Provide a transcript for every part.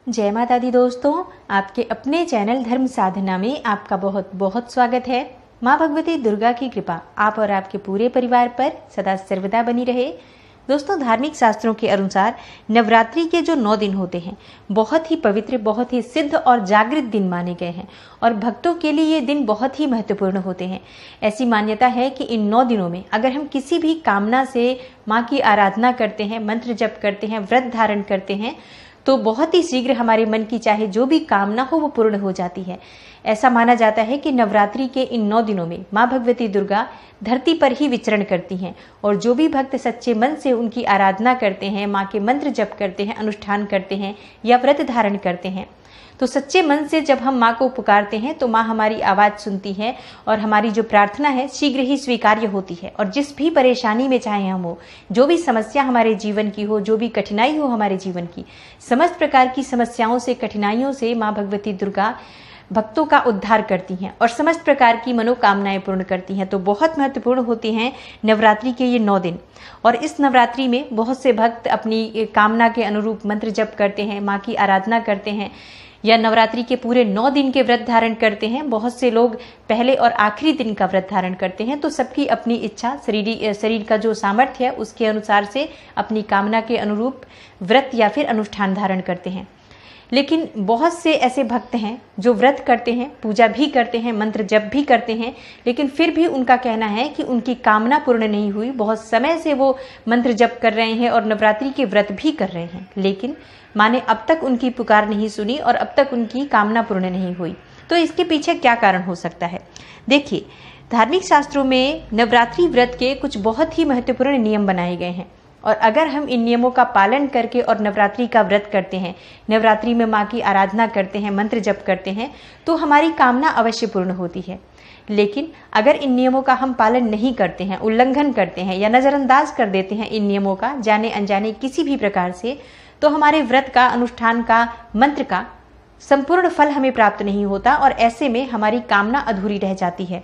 जय माता दी दोस्तों, आपके अपने चैनल धर्म साधना में आपका बहुत बहुत स्वागत है। माँ भगवती दुर्गा की कृपा आप और आपके पूरे परिवार पर सदा सर्वदा बनी रहे। दोस्तों, धार्मिक शास्त्रों के अनुसार नवरात्रि के जो 9 दिन होते हैं बहुत ही पवित्र, बहुत ही सिद्ध और जागृत दिन माने गए हैं और भक्तों के लिए ये दिन बहुत ही महत्वपूर्ण होते हैं। ऐसी मान्यता है कि इन 9 दिनों में अगर हम किसी भी कामना से माँ की आराधना करते हैं, मंत्र जप करते हैं, व्रत धारण करते हैं तो बहुत ही शीघ्र हमारे मन की चाहे जो भी कामना हो वो पूर्ण हो जाती है। ऐसा माना जाता है कि नवरात्रि के इन 9 दिनों में माँ भगवती दुर्गा धरती पर ही विचरण करती हैं और जो भी भक्त सच्चे मन से उनकी आराधना करते हैं, माँ के मंत्र जप करते हैं, अनुष्ठान करते हैं या व्रत धारण करते हैं, तो सच्चे मन से जब हम माँ को पुकारते हैं तो माँ हमारी आवाज़ सुनती है और हमारी जो प्रार्थना है शीघ्र ही स्वीकार्य होती है। और जिस भी परेशानी में चाहे हम हो, जो भी समस्या हमारे जीवन की हो, जो भी कठिनाई हो हमारे जीवन की, समस्त प्रकार की समस्याओं से, कठिनाइयों से माँ भगवती दुर्गा भक्तों का उद्धार करती हैं और समस्त प्रकार की मनोकामनाएं पूर्ण करती हैं। तो बहुत महत्वपूर्ण होते हैं नवरात्रि के ये 9 दिन। और इस नवरात्रि में बहुत से भक्त अपनी कामना के अनुरूप मंत्र जप करते हैं, माँ की आराधना करते हैं या नवरात्रि के पूरे 9 दिन के व्रत धारण करते हैं। बहुत से लोग पहले और आखिरी दिन का व्रत धारण करते हैं। तो सबकी अपनी इच्छा, शरीर का जो सामर्थ्य है उसके अनुसार से अपनी कामना के अनुरूप व्रत या फिर अनुष्ठान धारण करते हैं। लेकिन बहुत से ऐसे भक्त हैं जो व्रत करते हैं, पूजा भी करते हैं, मंत्र जप भी करते हैं, लेकिन फिर भी उनका कहना है कि उनकी कामना पूर्ण नहीं हुई। बहुत समय से वो मंत्र जप कर रहे हैं और नवरात्रि के व्रत भी कर रहे हैं, लेकिन माँ ने अब तक उनकी पुकार नहीं सुनी और अब तक उनकी कामना पूर्ण नहीं हुई। तो इसके पीछे क्या कारण हो सकता है? देखिए, धार्मिक शास्त्रों में नवरात्रि व्रत के कुछ बहुत ही महत्वपूर्ण नियम बनाए गए हैं और अगर हम इन नियमों का पालन करके और नवरात्रि का व्रत करते हैं, नवरात्रि में माँ की आराधना करते हैं, मंत्र जप करते हैं, तो हमारी कामना अवश्य पूर्ण होती है। लेकिन अगर इन नियमों का हम पालन नहीं करते हैं, उल्लंघन करते हैं या नज़रअंदाज कर देते हैं इन नियमों का जाने अनजाने किसी भी प्रकार से, तो हमारे व्रत का, अनुष्ठान का, मंत्र का संपूर्ण फल हमें प्राप्त नहीं होता और ऐसे में हमारी कामना अधूरी रह जाती है।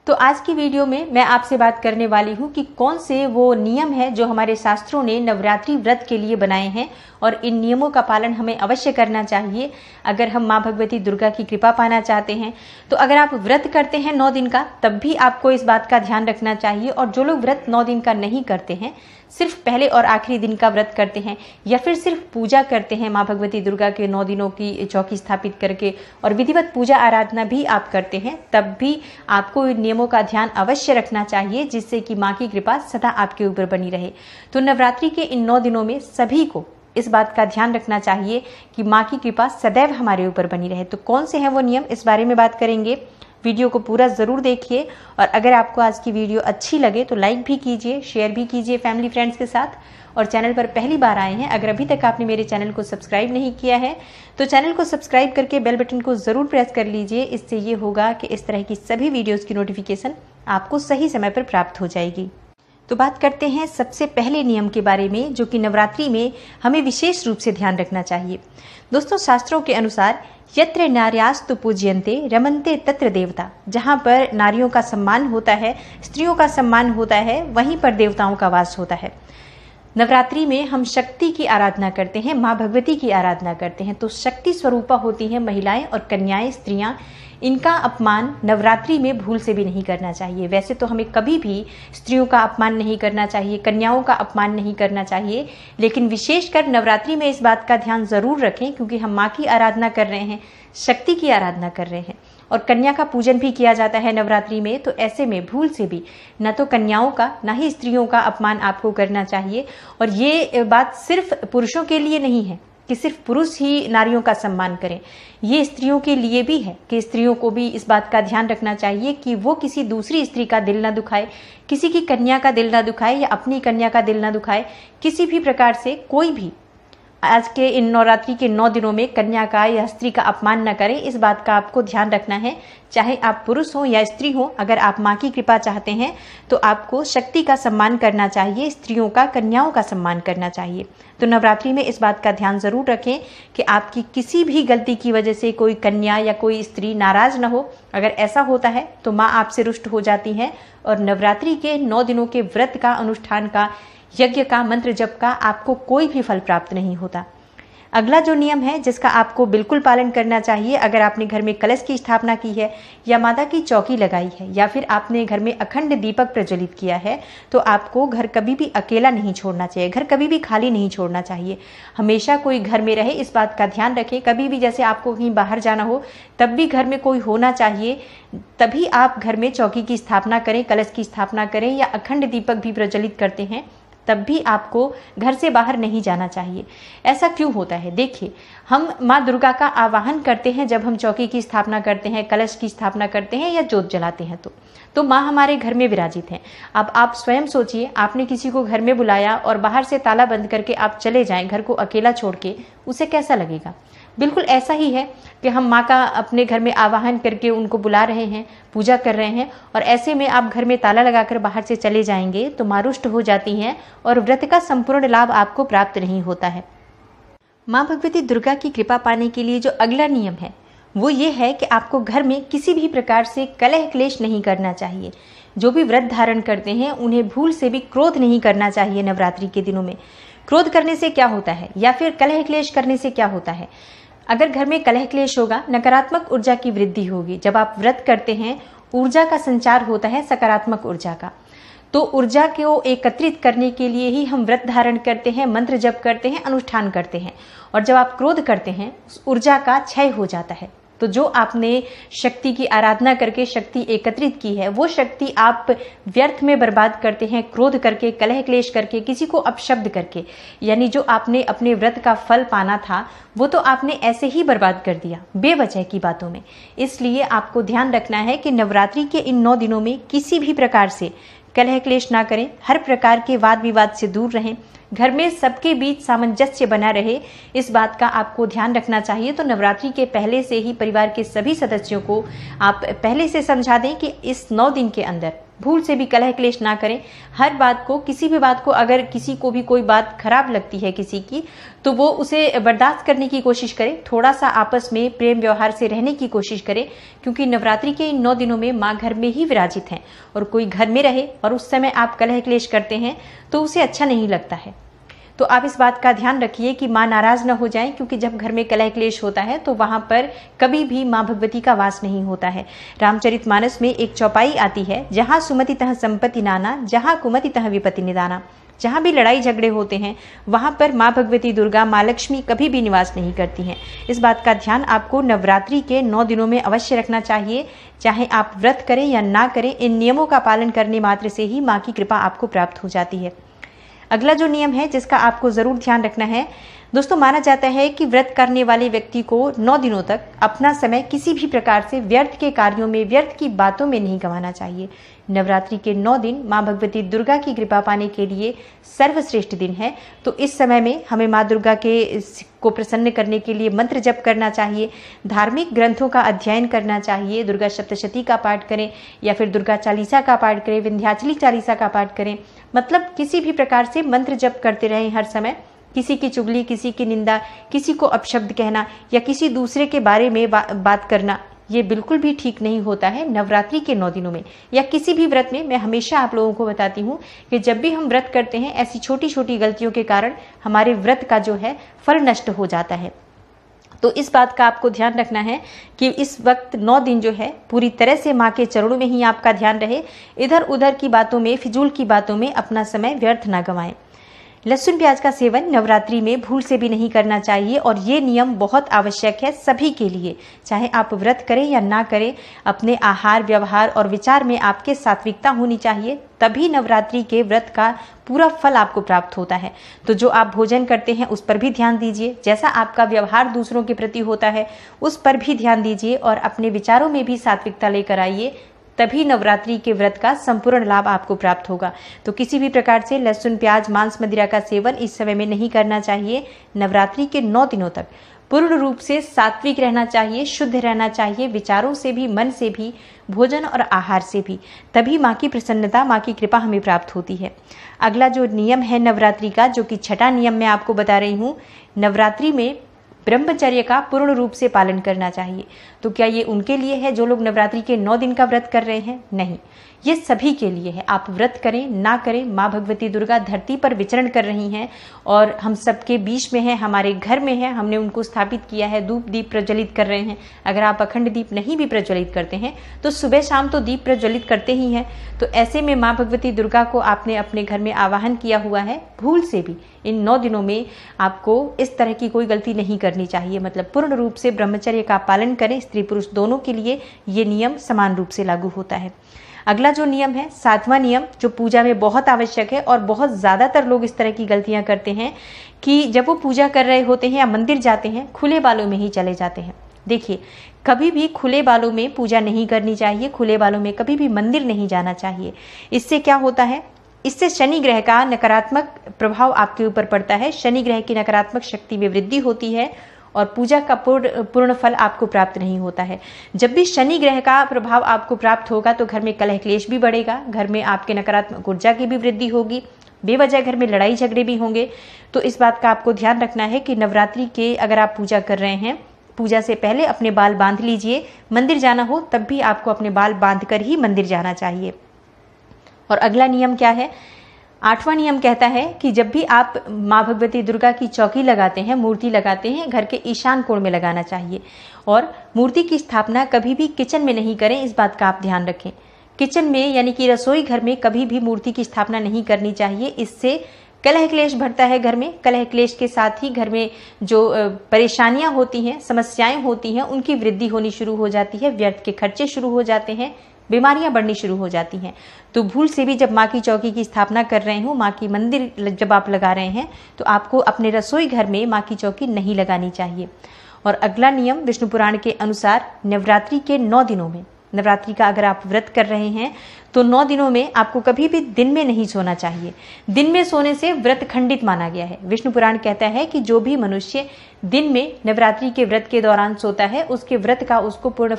तो आज की वीडियो में मैं आपसे बात करने वाली हूँ कि कौन से वो नियम है जो हमारे शास्त्रों ने नवरात्रि व्रत के लिए बनाए हैं और इन नियमों का पालन हमें अवश्य करना चाहिए अगर हम माँ भगवती दुर्गा की कृपा पाना चाहते हैं। तो अगर आप व्रत करते हैं 9 दिन का, तब भी आपको इस बात का ध्यान रखना चाहिए। और जो लोग व्रत 9 दिन का नहीं करते हैं, सिर्फ पहले और आखिरी दिन का व्रत करते हैं या फिर सिर्फ पूजा करते हैं माँ भगवती दुर्गा के 9 दिनों की चौकी स्थापित करके और विधिवत पूजा आराधना भी आप करते हैं, तब भी आपको इन नियमों का ध्यान अवश्य रखना चाहिए जिससे कि माँ की कृपा सदा आपके ऊपर बनी रहे। तो नवरात्रि के इन 9 दिनों में सभी को इस बात का ध्यान रखना चाहिए कि माँ की कृपा सदैव हमारे ऊपर बनी रहे। तो कौन से हैं वो नियम, इस बारे में बात करेंगे। वीडियो को पूरा ज़रूर देखिए और अगर आपको आज की वीडियो अच्छी लगे तो लाइक भी कीजिए, शेयर भी कीजिए फैमिली फ्रेंड्स के साथ। और चैनल पर पहली बार आए हैं, अगर अभी तक आपने मेरे चैनल को सब्सक्राइब नहीं किया है तो चैनल को सब्सक्राइब करके बेल बटन को ज़रूर प्रेस कर लीजिए। इससे ये होगा कि इस तरह की सभी वीडियोज़ की नोटिफिकेशन आपको सही समय पर प्राप्त हो जाएगी। तो बात करते हैं सबसे पहले नियम के बारे में जो कि नवरात्रि में हमें विशेष रूप से ध्यान रखना चाहिए। दोस्तों, शास्त्रों के अनुसार यत्र नार्यास्तु पूज्यन्ते रमन्ते तत्र देवता, जहाँ पर नारियों का सम्मान होता है, स्त्रियों का सम्मान होता है, वहीं पर देवताओं का वास होता है। नवरात्रि में हम शक्ति की आराधना करते हैं, माँ भगवती की आराधना करते हैं। तो शक्ति स्वरूपा होती हैं महिलाएं और कन्याएं, स्त्रियां। इनका अपमान नवरात्रि में भूल से भी नहीं करना चाहिए। वैसे तो हमें कभी भी स्त्रियों का अपमान नहीं करना चाहिए, कन्याओं का अपमान नहीं करना चाहिए, लेकिन विशेषकर नवरात्रि में इस बात का ध्यान जरूर रखें क्योंकि हम माँ की आराधना कर रहे हैं, शक्ति की आराधना कर रहे हैं और कन्या का पूजन भी किया जाता है नवरात्रि में। तो ऐसे में भूल से भी न तो कन्याओं का न ही स्त्रियों का अपमान आपको करना चाहिए। और ये बात सिर्फ पुरुषों के लिए नहीं है कि सिर्फ पुरुष ही नारियों का सम्मान करें, ये स्त्रियों के लिए भी है कि स्त्रियों को भी इस बात का ध्यान रखना चाहिए कि वो किसी दूसरी स्त्री का दिल ना दुखाए, किसी की कन्या का दिल ना दुखाए या अपनी कन्या का दिल ना दुखाए। किसी भी प्रकार से कोई भी आज के इन नवरात्रि के 9 दिनों में कन्या का या स्त्री का अपमान न करें, इस बात का आपको ध्यान रखना है। चाहे आप पुरुष हो या स्त्री हो, अगर आप माँ की कृपा चाहते हैं तो आपको शक्ति का सम्मान करना चाहिए, स्त्रियों का, कन्याओं का सम्मान करना चाहिए। तो नवरात्रि में इस बात का ध्यान जरूर रखें कि आपकी किसी भी गलती की वजह से कोई कन्या या कोई स्त्री नाराज न हो। अगर ऐसा होता है तो माँ आपसे रुष्ट हो जाती है और नवरात्रि के 9 दिनों के व्रत का, अनुष्ठान का, यज्ञ का, मंत्र जप का आपको कोई भी फल प्राप्त नहीं होता। अगला जो नियम है जिसका आपको बिल्कुल पालन करना चाहिए, अगर आपने घर में कलश की स्थापना की है या माता की चौकी लगाई है या फिर आपने घर में अखंड दीपक प्रज्वलित किया है, तो आपको घर कभी भी अकेला नहीं छोड़ना चाहिए, घर कभी भी खाली नहीं छोड़ना चाहिए। हमेशा कोई घर में रहे, इस बात का ध्यान रखें। कभी भी जैसे आपको कहीं बाहर जाना हो तब भी घर में कोई होना चाहिए, तभी आप घर में चौकी की स्थापना करें, कलश की स्थापना करें या अखंड दीपक भी प्रज्वलित करते हैं, तब भी आपको घर से बाहर नहीं जाना चाहिए। ऐसा क्यों होता है? देखिए, हम माँ दुर्गा का आवाहन करते हैं जब हम चौकी की स्थापना करते हैं, कलश की स्थापना करते हैं या जोत जलाते हैं, तो माँ हमारे घर में विराजित हैं। अब आप स्वयं सोचिए, आपने किसी को घर में बुलाया और बाहर से ताला बंद करके आप चले जाएं घर को अकेला छोड़ के, उसे कैसा लगेगा? बिल्कुल ऐसा ही है कि हम माँ का अपने घर में आवाहन करके उनको बुला रहे हैं, पूजा कर रहे हैं, और ऐसे में आप घर में ताला लगाकर बाहर से चले जाएंगे तो माँ रुष्ट हो जाती हैं और व्रत का संपूर्ण लाभ आपको प्राप्त नहीं होता है। माँ भगवती दुर्गा की कृपा पाने के लिए जो अगला नियम है वो ये है कि आपको घर में किसी भी प्रकार से कलह क्लेश नहीं करना चाहिए। जो भी व्रत धारण करते हैं उन्हें भूल से भी क्रोध नहीं करना चाहिए। नवरात्रि के दिनों में क्रोध करने से क्या होता है या फिर कलह क्लेश करने से क्या होता है? अगर घर में कलह क्लेश होगा, नकारात्मक ऊर्जा की वृद्धि होगी। जब आप व्रत करते हैं, ऊर्जा का संचार होता है, सकारात्मक ऊर्जा का। तो ऊर्जा को एकत्रित करने के लिए ही हम व्रत धारण करते हैं, मंत्र जप करते हैं, अनुष्ठान करते हैं। और जब आप क्रोध करते हैं, उस ऊर्जा का क्षय हो जाता है। तो जो आपने शक्ति की आराधना करके शक्ति एकत्रित की है, वो शक्ति आप व्यर्थ में बर्बाद करते हैं, क्रोध करके, कलह क्लेश करके, किसी को अपशब्द करके। यानी जो आपने अपने व्रत का फल पाना था वो तो आपने ऐसे ही बर्बाद कर दिया बेवजह की बातों में। इसलिए आपको ध्यान रखना है कि नवरात्रि के इन 9 दिनों में किसी भी प्रकार से कलह क्लेश ना करें, हर प्रकार के वाद विवाद से दूर रहें, घर में सबके बीच सामंजस्य बना रहे, इस बात का आपको ध्यान रखना चाहिए। तो नवरात्रि के पहले से ही परिवार के सभी सदस्यों को आप पहले से समझा दें कि इस 9 दिन के अंदर भूल से भी कलह क्लेश ना करें। हर बात को, किसी भी बात को, अगर किसी को भी कोई बात खराब लगती है किसी की, तो वो उसे बर्दाश्त करने की कोशिश करें, थोड़ा सा आपस में प्रेम व्यवहार से रहने की कोशिश करें। क्योंकि नवरात्रि के इन 9 दिनों में माँ घर में ही विराजित हैं, और कोई घर में रहे और उस समय आप कलह क्लेश करते हैं तो उसे अच्छा नहीं लगता है। तो आप इस बात का ध्यान रखिए कि माँ नाराज न हो जाएं, क्योंकि जब घर में कलह क्लेश होता है तो वहां पर कभी भी माँ भगवती का वास नहीं होता है। रामचरितमानस में एक चौपाई आती है, जहां सुमति तह संपत्ति नाना, जहां कुमति तह विपत्ति निदाना। जहां भी लड़ाई झगड़े होते हैं वहां पर माँ भगवती दुर्गा, माँ लक्ष्मी कभी भी निवास नहीं करती हैं। इस बात का ध्यान आपको नवरात्रि के 9 दिनों में अवश्य रखना चाहिए। चाहे आप व्रत करें या ना करें, इन नियमों का पालन करने मात्र से ही माँ की कृपा आपको प्राप्त हो जाती है। अगला जो नियम है जिसका आपको जरूर ध्यान रखना है, दोस्तों, माना जाता है कि व्रत करने वाले व्यक्ति को 9 दिनों तक अपना समय किसी भी प्रकार से व्यर्थ के कार्यों में, व्यर्थ की बातों में नहीं गंवाना चाहिए। नवरात्रि के 9 दिन माँ भगवती दुर्गा की कृपा पाने के लिए सर्वश्रेष्ठ दिन है। तो इस समय में हमें माँ दुर्गा को प्रसन्न करने के लिए मंत्र जप करना चाहिए, धार्मिक ग्रंथों का अध्ययन करना चाहिए, दुर्गा सप्तशती का पाठ करें या फिर दुर्गा चालीसा का पाठ करें, विंध्याचली चालीसा का पाठ करें। मतलब किसी भी प्रकार से मंत्र जप करते रहें हर समय। किसी की चुगली, किसी की निंदा, किसी को अपशब्द कहना या किसी दूसरे के बारे में बात करना, ये बिल्कुल भी ठीक नहीं होता है नवरात्रि के 9 दिनों में या किसी भी व्रत में। मैं हमेशा आप लोगों को बताती हूँ कि जब भी हम व्रत करते हैं, ऐसी छोटी छोटी गलतियों के कारण हमारे व्रत का जो है फल नष्ट हो जाता है। तो इस बात का आपको ध्यान रखना है कि इस वक्त 9 दिन जो है पूरी तरह से माँ के चरणों में ही आपका ध्यान रहे। इधर उधर की बातों में, फिजूल की बातों में अपना समय व्यर्थ ना गंवाएं। लहसुन प्याज का सेवन नवरात्रि में भूल से भी नहीं करना चाहिए, और ये नियम बहुत आवश्यक है सभी के लिए। चाहे आप व्रत करें या ना करें, अपने आहार, व्यवहार और विचार में आपके सात्विकता होनी चाहिए, तभी नवरात्रि के व्रत का पूरा फल आपको प्राप्त होता है। तो जो आप भोजन करते हैं उस पर भी ध्यान दीजिए, जैसा आपका व्यवहार दूसरों के प्रति होता है उस पर भी ध्यान दीजिए, और अपने विचारों में भी सात्विकता लेकर आइए, तभी नवरात्रि के व्रत का संपूर्ण लाभ आपको प्राप्त होगा। तो किसी भी प्रकार से लहसुन, प्याज, मांस, मदिरा का सेवन इस समय में नहीं करना चाहिए। नवरात्रि के 9 दिनों तक पूर्ण रूप से सात्विक रहना चाहिए, शुद्ध रहना चाहिए, विचारों से भी, मन से भी, भोजन और आहार से भी। तभी माँ की प्रसन्नता, माँ की कृपा हमें प्राप्त होती है। अगला जो नियम है नवरात्रि का, जो कि छठा नियम मैं आपको बता रही हूँ, नवरात्रि में ब्रह्मचर्य का पूर्ण रूप से पालन करना चाहिए। तो क्या ये उनके लिए है जो लोग नवरात्रि के 9 दिन का व्रत कर रहे हैं? नहीं, ये सभी के लिए है। आप व्रत करें ना करें, माँ भगवती दुर्गा धरती पर विचरण कर रही हैं और हम सबके बीच में है, हमारे घर में है, हमने उनको स्थापित किया है, धूप दीप प्रज्वलित कर रहे हैं। अगर आप अखंड दीप नहीं भी प्रज्वलित करते हैं तो सुबह शाम तो दीप प्रज्वलित करते ही हैं। तो ऐसे में माँ भगवती दुर्गा को आपने अपने घर में आवाहन किया हुआ है, भूल से भी इन 9 दिनों में आपको इस तरह की कोई गलती नहीं करनी चाहिए। मतलब पूर्ण रूप से ब्रह्मचर्य का पालन करें। स्त्री पुरुष दोनों के लिए ये नियम समान रूप से लागू होता है। अगला जो नियम है, 7वां नियम, जो पूजा में बहुत आवश्यक है और बहुत ज़्यादातर लोग इस तरह की गलतियां करते हैं कि जब वो पूजा कर रहे होते हैं या मंदिर जाते हैं, खुले बालों में ही चले जाते हैं। देखिए, कभी भी खुले बालों में पूजा नहीं करनी चाहिए, खुले बालों में कभी भी मंदिर नहीं जाना चाहिए। इससे क्या होता है, इससे शनि ग्रह का नकारात्मक प्रभाव आपके ऊपर पड़ता है। शनि ग्रह की नकारात्मक शक्ति में वृद्धि होती है और पूजा का पूर्ण फल आपको प्राप्त नहीं होता है। जब भी शनि ग्रह का प्रभाव आपको प्राप्त होगा तो घर में कलह क्लेश भी बढ़ेगा, घर में आपके नकारात्मक ऊर्जा की भी वृद्धि होगी, बेवजह घर में लड़ाई झगड़े भी होंगे। तो इस बात का आपको ध्यान रखना है कि नवरात्रि के अगर आप पूजा कर रहे हैं, पूजा से पहले अपने बाल बांध लीजिए। मंदिर जाना हो तब भी आपको अपने बाल बांध कर ही मंदिर जाना चाहिए। और अगला नियम क्या है, 8वां नियम कहता है कि जब भी आप माँ भगवती दुर्गा की चौकी लगाते हैं, मूर्ति लगाते हैं, घर के ईशान कोण में लगाना चाहिए। और मूर्ति की स्थापना कभी भी किचन में नहीं करें, इस बात का आप ध्यान रखें। किचन में यानी कि रसोई घर में कभी भी मूर्ति की स्थापना नहीं करनी चाहिए। इससे कलह क्लेश बढ़ता है घर में। कलह क्लेश के साथ ही घर में जो परेशानियां होती हैं, समस्याएं होती हैं, उनकी वृद्धि होनी शुरू हो जाती है, व्यर्थ के खर्चे शुरू हो जाते हैं, बीमारियां बढ़नी शुरू हो जाती हैं। तो भूल से भी जब माँ की चौकी की स्थापना कर रहे हो, माँ की मंदिर जब आप लगा रहे हैं, तो आपको अपने रसोई घर में माँ की चौकी नहीं लगानी चाहिए। और अगला नियम विष्णु पुराण के अनुसार नवरात्रि के 9 दिनों में, नवरात्रि का अगर आप व्रत कर रहे हैं तो 9 दिनों में आपको कभी भी दिन में नहीं सोना चाहिए। दिन में सोने से व्रत खंडित माना गया है। विष्णु पुराण कहता है कि जो भी मनुष्य दिन में नवरात्रि के व्रत के दौरान सोता है, उसके व्रत का उसको पूर्ण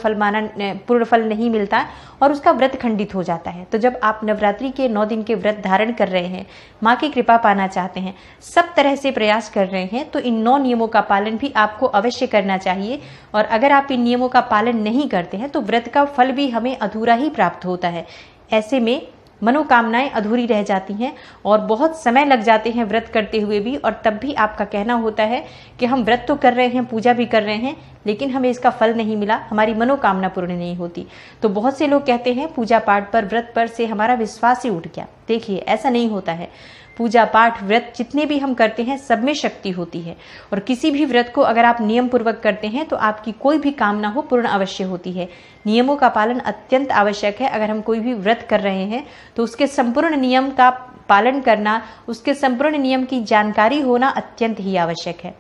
फल नहीं मिलता और उसका व्रत खंडित हो जाता है। तो जब आप नवरात्रि के 9 दिन के व्रत धारण कर रहे हैं, माँ की कृपा पाना चाहते हैं, सब तरह से प्रयास कर रहे हैं, तो इन 9 नियमों का पालन भी आपको अवश्य करना चाहिए। और अगर आप इन नियमों का पालन नहीं करते हैं तो व्रत का फल भी हमें अधूरा ही प्राप्त होता है। ऐसे में मनोकामनाएं अधूरी रह जाती हैं और बहुत समय लग जाते हैं व्रत करते हुए भी। और तब भी आपका कहना होता है कि हम व्रत तो कर रहे हैं, पूजा भी कर रहे हैं, लेकिन हमें इसका फल नहीं मिला, हमारी मनोकामना पूर्ण नहीं होती। तो बहुत से लोग कहते हैं पूजा पाठ पर, व्रत पर से हमारा विश्वास ही उठ गया। देखिए, ऐसा नहीं होता है। पूजा पाठ व्रत जितने भी हम करते हैं, सब में शक्ति होती है। और किसी भी व्रत को अगर आप नियम पूर्वक करते हैं तो आपकी कोई भी कामना हो पूर्ण अवश्य होती है। नियमों का पालन अत्यंत आवश्यक है। अगर हम कोई भी व्रत कर रहे हैं तो उसके संपूर्ण नियम का पालन करना, उसके संपूर्ण नियम की जानकारी होना अत्यंत ही आवश्यक है।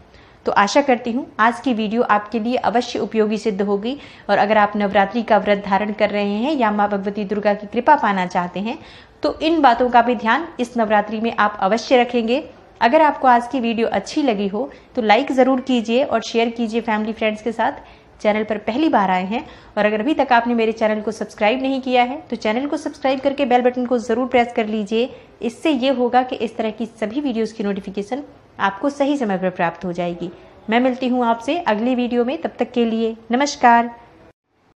तो आशा करती हूँ आज की वीडियो आपके लिए अवश्य उपयोगी सिद्ध होगी। और अगर आप नवरात्रि का व्रत धारण कर रहे हैं या माँ भगवती दुर्गा की कृपा पाना चाहते हैं तो इन बातों का भी ध्यान इस नवरात्रि में आप अवश्य रखेंगे। अगर आपको आज की वीडियो अच्छी लगी हो तो लाइक ज़रूर कीजिए और शेयर कीजिए फैमिली फ्रेंड्स के साथ। चैनल पर पहली बार आए हैं और अगर अभी तक आपने मेरे चैनल को सब्सक्राइब नहीं किया है तो चैनल को सब्सक्राइब करके बेल बटन को ज़रूर प्रेस कर लीजिए। इससे ये होगा कि इस तरह की सभी वीडियोज़ की नोटिफिकेशन आपको सही समय पर प्राप्त हो जाएगी। मैं मिलती हूँ आपसे अगली वीडियो में, तब तक के लिए नमस्कार।